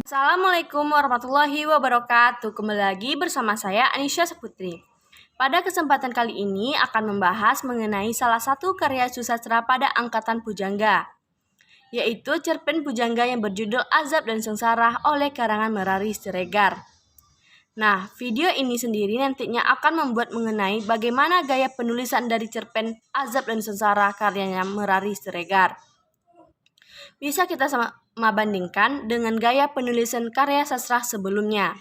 Assalamualaikum warahmatullahi wabarakatuh. Kembali lagi bersama saya Anisha Saputri. Pada kesempatan kali ini akan membahas mengenai salah satu karya susastra pada angkatan pujangga, yaitu cerpen pujangga yang berjudul Azab dan Sengsara oleh karangan Merari Siregar. Nah, video ini sendiri nantinya akan membuat mengenai bagaimana gaya penulisan dari cerpen Azab dan Sengsara karyanya Merari Siregar. Bisa kita sama bandingkan dengan gaya penulisan karya sastra sebelumnya.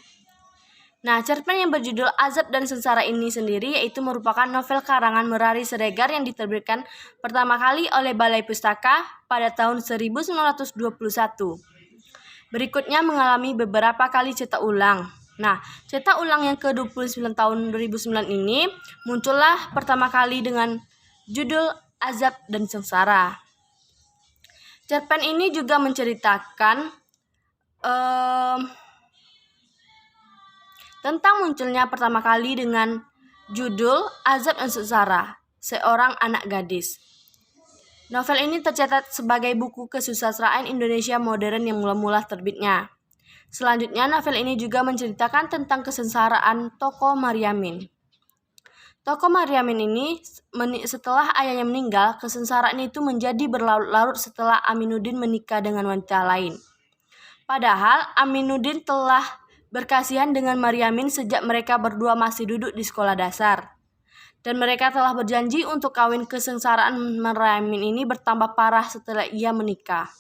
Nah, cerpen yang berjudul Azab dan Sengsara ini sendiri yaitu merupakan novel karangan Merari Siregar yang diterbitkan pertama kali oleh Balai Pustaka pada tahun 1921. Berikutnya mengalami beberapa kali cetak ulang. Nah, cetak ulang yang ke-29 tahun 2009 ini muncullah pertama kali dengan judul Azab dan Sengsara. Cerpen ini juga menceritakan tentang munculnya pertama kali dengan judul Azab dan Sengsara, seorang anak gadis. Novel ini tercatat sebagai buku kesusastraan Indonesia modern yang mula-mula terbitnya. Selanjutnya, novel ini juga menceritakan tentang kesengsaraan tokoh Maryamin. Tokoh Maryamin ini setelah ayahnya meninggal, kesengsaraan itu menjadi berlarut-larut setelah Aminuddin menikah dengan wanita lain. Padahal Aminuddin telah berkasihan dengan Maryamin sejak mereka berdua masih duduk di sekolah dasar. Dan mereka telah berjanji untuk kawin. Kesengsaraan Maryamin ini bertambah parah setelah ia menikah.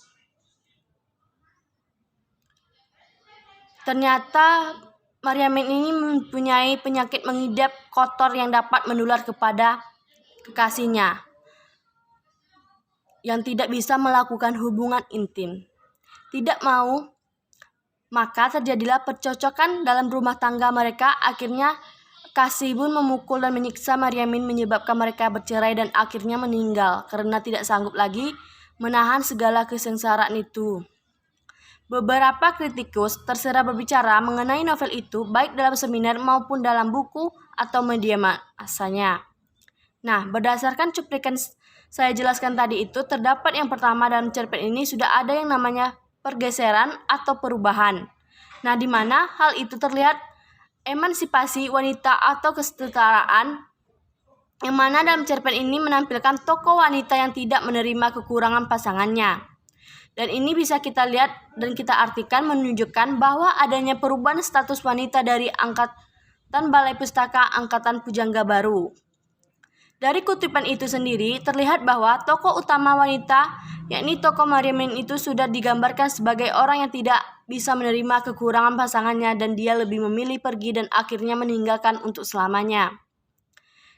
Ternyata Maryamin ini mempunyai penyakit mengidap kotor yang dapat menular kepada kekasihnya yang tidak bisa melakukan hubungan intim. Tidak mau, maka terjadilah percocokan dalam rumah tangga mereka. Akhirnya kasih pun memukul dan menyiksa Maryamin menyebabkan mereka bercerai dan akhirnya meninggal karena tidak sanggup lagi menahan segala kesengsaraan itu. Beberapa kritikus terserah berbicara mengenai novel itu baik dalam seminar maupun dalam buku atau media masanya. Nah, berdasarkan cuplikan saya jelaskan tadi itu, terdapat yang pertama dalam cerpen ini sudah ada yang namanya pergeseran atau perubahan. Nah, di mana hal itu terlihat emansipasi wanita atau kesetaraan, yang mana dalam cerpen ini menampilkan tokoh wanita yang tidak menerima kekurangan pasangannya. Dan ini bisa kita lihat dan kita artikan menunjukkan bahwa adanya perubahan status wanita dari angkatan Balai Pustaka angkatan pujangga baru. Dari kutipan itu sendiri terlihat bahwa tokoh utama wanita, yakni tokoh Maryamin itu sudah digambarkan sebagai orang yang tidak bisa menerima kekurangan pasangannya dan dia lebih memilih pergi dan akhirnya meninggalkan untuk selamanya.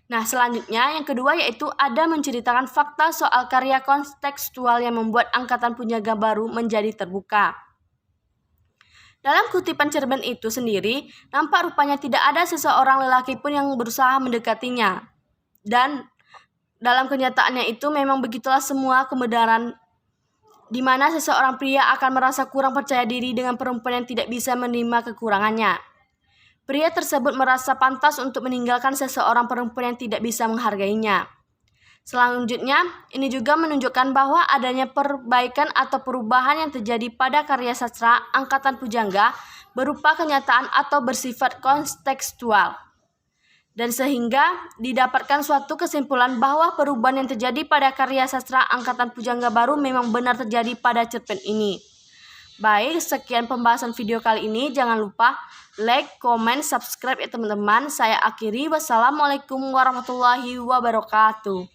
Nah, selanjutnya yang kedua yaitu ada menceritakan fakta soal karya kontekstual yang membuat angkatan pujangga baru menjadi terbuka. Dalam kutipan cerpen itu sendiri, nampak rupanya tidak ada seseorang lelaki pun yang berusaha mendekatinya. Dan dalam kenyataannya itu memang begitulah semua kebenaran, di mana seseorang pria akan merasa kurang percaya diri dengan perempuan yang tidak bisa menerima kekurangannya. Pria tersebut merasa pantas untuk meninggalkan seseorang perempuan yang tidak bisa menghargainya. Selanjutnya, ini juga menunjukkan bahwa adanya perbaikan atau perubahan yang terjadi pada karya sastra angkatan pujangga berupa kenyataan atau bersifat kontekstual. Dan sehingga didapatkan suatu kesimpulan bahwa perubahan yang terjadi pada karya sastra angkatan pujangga baru memang benar terjadi pada cerpen ini. Baik, sekian pembahasan video kali ini. Jangan lupa like, comment, subscribe ya teman-teman. Saya akhiri. Wassalamualaikum warahmatullahi wabarakatuh.